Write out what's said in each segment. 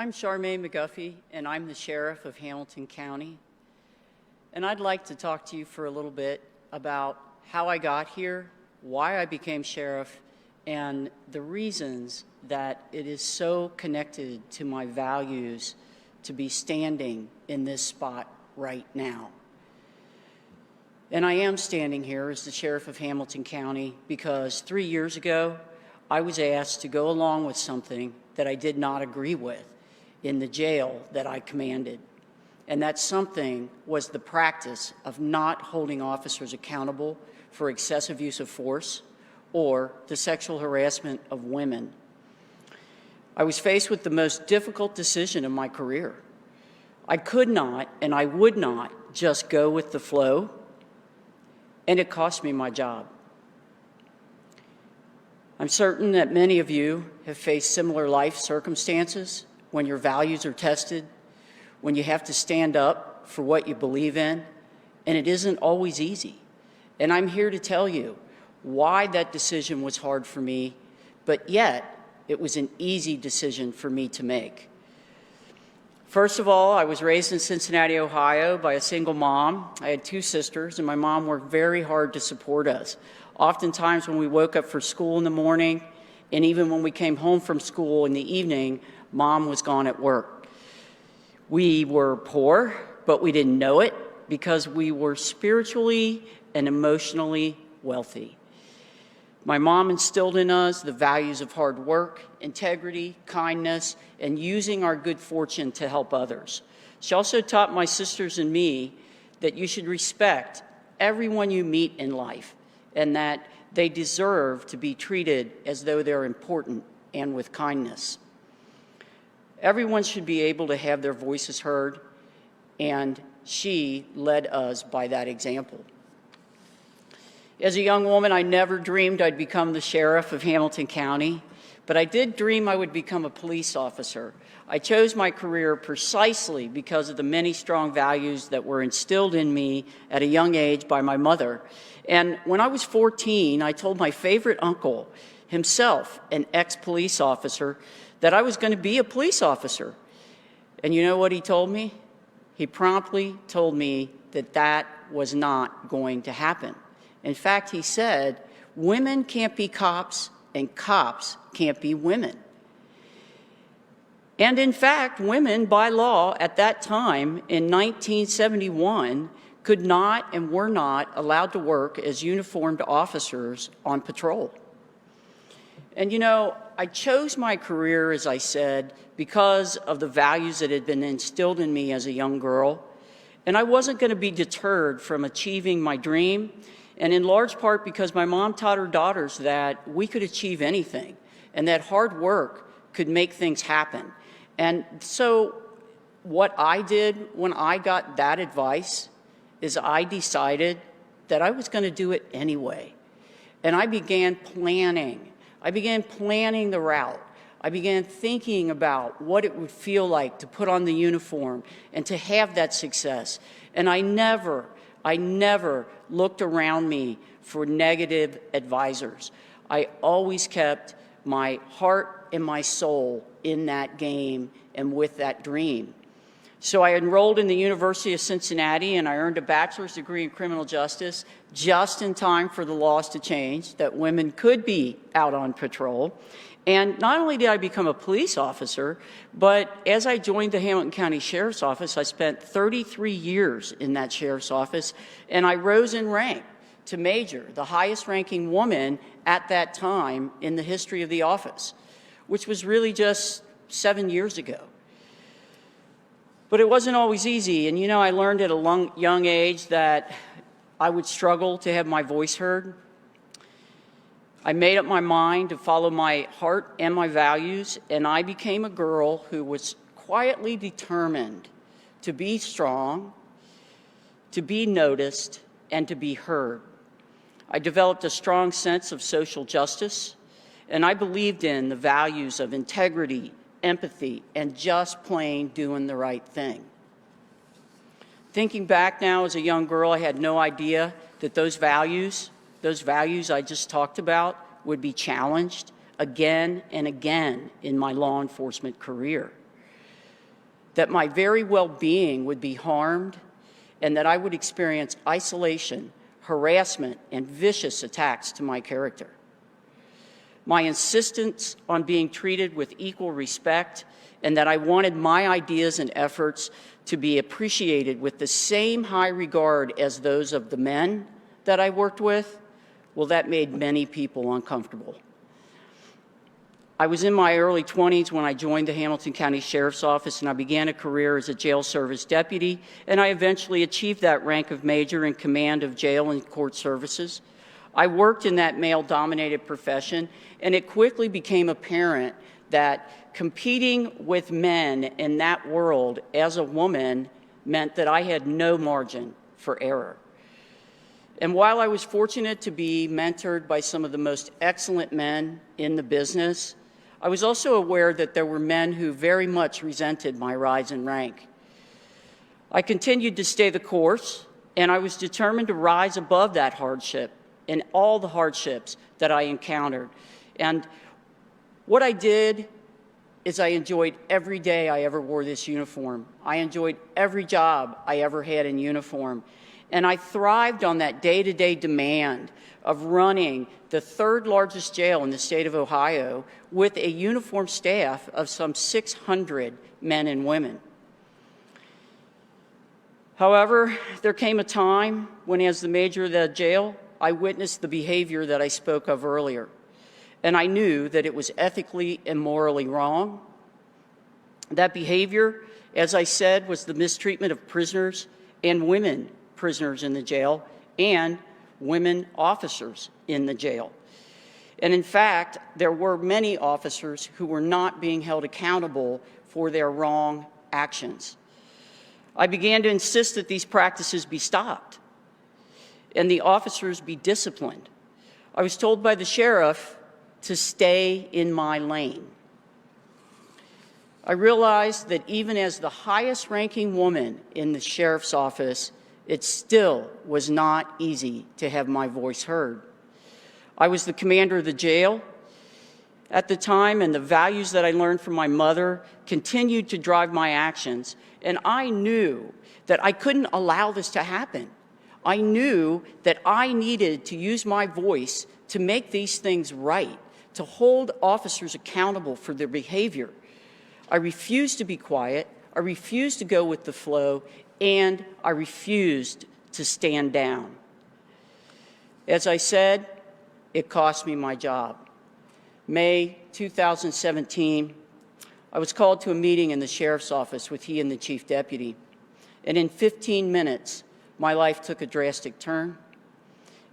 I'm Charmaine McGuffey, and I'm the Sheriff of Hamilton County. And I'd like to talk to you for a little bit about how I got here, why I became sheriff, and the reasons that it is so connected to my values to be standing in this spot right now. And I am standing here as the Sheriff of Hamilton County because 3 years ago, I was asked to go along with something that I did not agree with in the jail that I commanded. And that something was the practice of not holding officers accountable for excessive use of force or the sexual harassment of women. I was faced with the most difficult decision of my career. I could not and I would not just go with the flow, and it cost me my job. I'm certain that many of you have faced similar life circumstances when your values are tested, when you have to stand up for what you believe in, and it isn't always easy. And I'm here to tell you why that decision was hard for me, but yet it was an easy decision for me to make. First of all, I was raised in Cincinnati, Ohio by a single mom. I had 2 sisters, and my mom worked very hard to support us. Oftentimes when we woke up for school in the morning, and even when we came home from school in the evening, Mom was gone at work. We were poor, but we didn't know it because we were spiritually and emotionally wealthy. My mom instilled in us the values of hard work, integrity, kindness, and using our good fortune to help others. She also taught my sisters and me that you should respect everyone you meet in life and that they deserve to be treated as though they're important and with kindness. Everyone should be able to have their voices heard, and she led us by that example. As a young woman, I never dreamed I'd become the sheriff of Hamilton County, but I did dream I would become a police officer. I chose my career precisely because of the many strong values that were instilled in me at a young age by my mother. And when I was 14, I told my favorite uncle, himself an ex-police officer, that I was going to be a police officer. And you know what he told me? He promptly told me that that was not going to happen. In fact, he said, women can't be cops and cops can't be women. And in fact, women by law at that time in 1971 could not and were not allowed to work as uniformed officers on patrol. And you know, I chose my career, as I said, because of the values that had been instilled in me as a young girl. And I wasn't going to be deterred from achieving my dream, and in large part because my mom taught her daughters that we could achieve anything and that hard work could make things happen. And so what I did when I got that advice is I decided that I was going to do it anyway. And I began planning the route. I began thinking about what it would feel like to put on the uniform and to have that success. And I never looked around me for negative advisors. I always kept my heart and my soul in that game and with that dream. So I enrolled in the University of Cincinnati, and I earned a bachelor's degree in criminal justice just in time for the laws to change, that women could be out on patrol. And not only did I become a police officer, but as I joined the Hamilton County Sheriff's Office, I spent 33 years in that sheriff's office, and I rose in rank to major, the highest ranking woman at that time in the history of the office, which was really just 7 years ago. But it wasn't always easy, and you know, I learned at a young age that I would struggle to have my voice heard. I made up my mind to follow my heart and my values, and I became a girl who was quietly determined to be strong, to be noticed, and to be heard. I developed a strong sense of social justice, and I believed in the values of integrity, empathy, and just plain doing the right thing. Thinking back now as a young girl, I had no idea that those values I just talked about would be challenged again and again in my law enforcement career. that my very well-being would be harmed and that I would experience isolation, harassment, and vicious attacks to my character. My insistence on being treated with equal respect and that I wanted my ideas and efforts to be appreciated with the same high regard as those of the men that I worked with, well, that made many people uncomfortable. I was in my early 20s when I joined the Hamilton County Sheriff's Office, and I began a career as a jail service deputy, and I eventually achieved that rank of major in command of jail and court services. I worked in that male-dominated profession, and it quickly became apparent that competing with men in that world as a woman meant that I had no margin for error. And while I was fortunate to be mentored by some of the most excellent men in the business, I was also aware that there were men who very much resented my rise in rank. I continued to stay the course, and I was determined to rise above that hardship and all the hardships that I encountered. And what I did is I enjoyed every day I ever wore this uniform. I enjoyed every job I ever had in uniform. And I thrived on that day-to-day demand of running the third largest jail in the state of Ohio with a uniformed staff of some 600 men and women. However, there came a time when, as the major of the jail, I witnessed the behavior that I spoke of earlier. And I knew that it was ethically and morally wrong. That behavior, as I said, was the mistreatment of prisoners and women prisoners in the jail and women officers in the jail. And in fact, there were many officers who were not being held accountable for their wrong actions. I began to insist that these practices be stopped and the officers be disciplined. I was told by the sheriff to stay in my lane. I realized that even as the highest ranking woman in the sheriff's office, it still was not easy to have my voice heard. I was the commander of the jail at the time, and the values that I learned from my mother continued to drive my actions, and I knew that I couldn't allow this to happen. I knew that I needed to use my voice to make these things right, to hold officers accountable for their behavior. I refused to be quiet, I refused to go with the flow, and I refused to stand down. As I said, it cost me my job. May 2017, I was called to a meeting in the sheriff's office with he and the chief deputy. And in 15 minutes, my life took a drastic turn.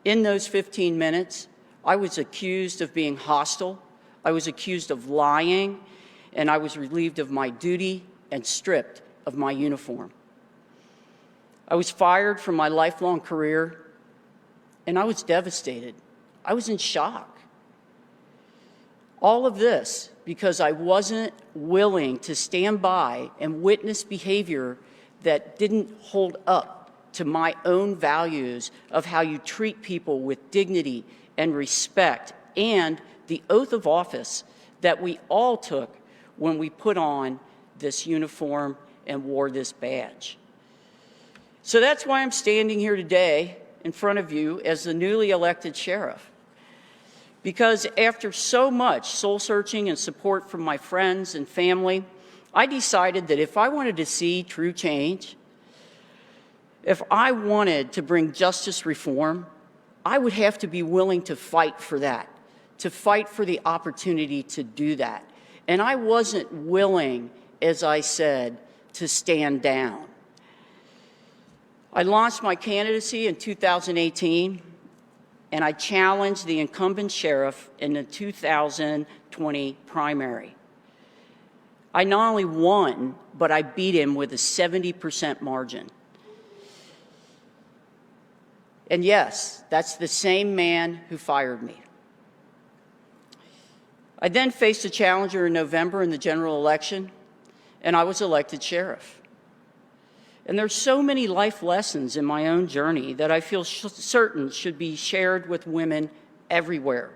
In those 15 minutes, I was accused of being hostile, I was accused of lying, and I was relieved of my duty and stripped of my uniform. I was fired from my lifelong career, and I was devastated. I was in shock. All of this because I wasn't willing to stand by and witness behavior that didn't hold up to my own values of how you treat people with dignity and respect and the oath of office that we all took when we put on this uniform and wore this badge. So that's why I'm standing here today in front of you as the newly elected sheriff. Because after so much soul-searching and support from my friends and family, I decided that if I wanted to see true change, if I wanted to bring justice reform, I would have to be willing to fight for that, to fight for the opportunity to do that. And I wasn't willing, as I said, to stand down. I launched my candidacy in 2018, and I challenged the incumbent sheriff in the 2020 primary. I not only won, but I beat him with a 70% margin. And yes, that's the same man who fired me. I then faced a challenger in November in the general election, and I was elected sheriff. And there's so many life lessons in my own journey that I feel certain should be shared with women everywhere.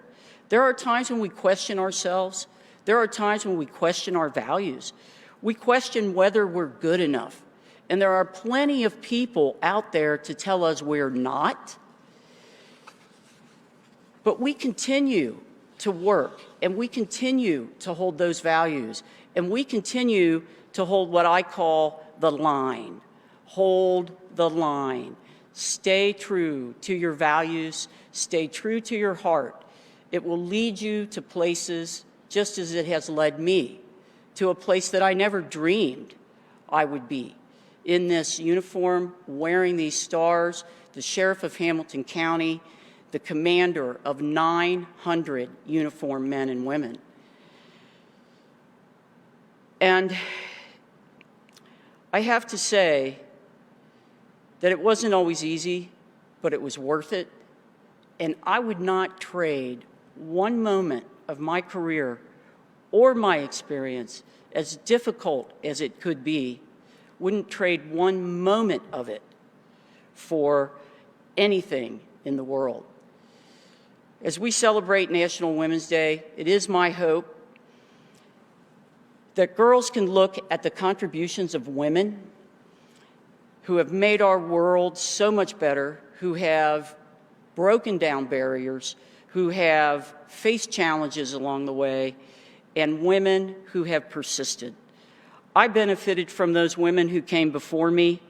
There are times when we question ourselves. There are times when we question our values. We question whether we're good enough. And there are plenty of people out there to tell us we're not. But we continue to work, and we continue to hold those values, and we continue to hold what I call the line. Hold the line. Stay true to your values. Stay true to your heart. It will lead you to places just as it has led me to a place that I never dreamed I would be. In this uniform, wearing these stars, the sheriff of Hamilton County, the commander of 900 uniformed men and women. And I have to say that it wasn't always easy, but it was worth it. And I would not trade one moment of my career or my experience, as difficult as it could be, wouldn't trade one moment of it for anything in the world. As we celebrate National Women's Day, it is my hope that girls can look at the contributions of women who have made our world so much better, who have broken down barriers, who have faced challenges along the way, and women who have persisted. I benefited from those women who came before me.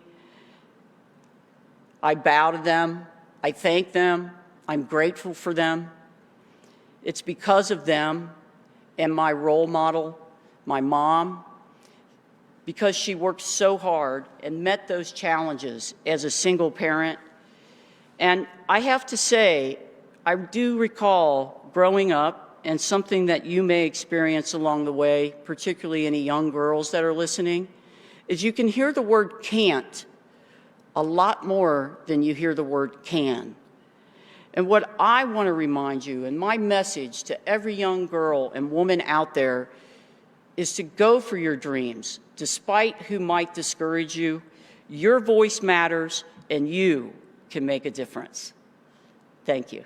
I bow to them. I thank them. I'm grateful for them. It's because of them and my role model, my mom, because she worked so hard and met those challenges as a single parent. And I have to say, I do recall growing up, and something that you may experience along the way, particularly any young girls that are listening, is you can hear the word can't a lot more than you hear the word can. And what I want to remind you, and my message to every young girl and woman out there, is to go for your dreams, despite who might discourage you. Your voice matters, and you can make a difference. Thank you.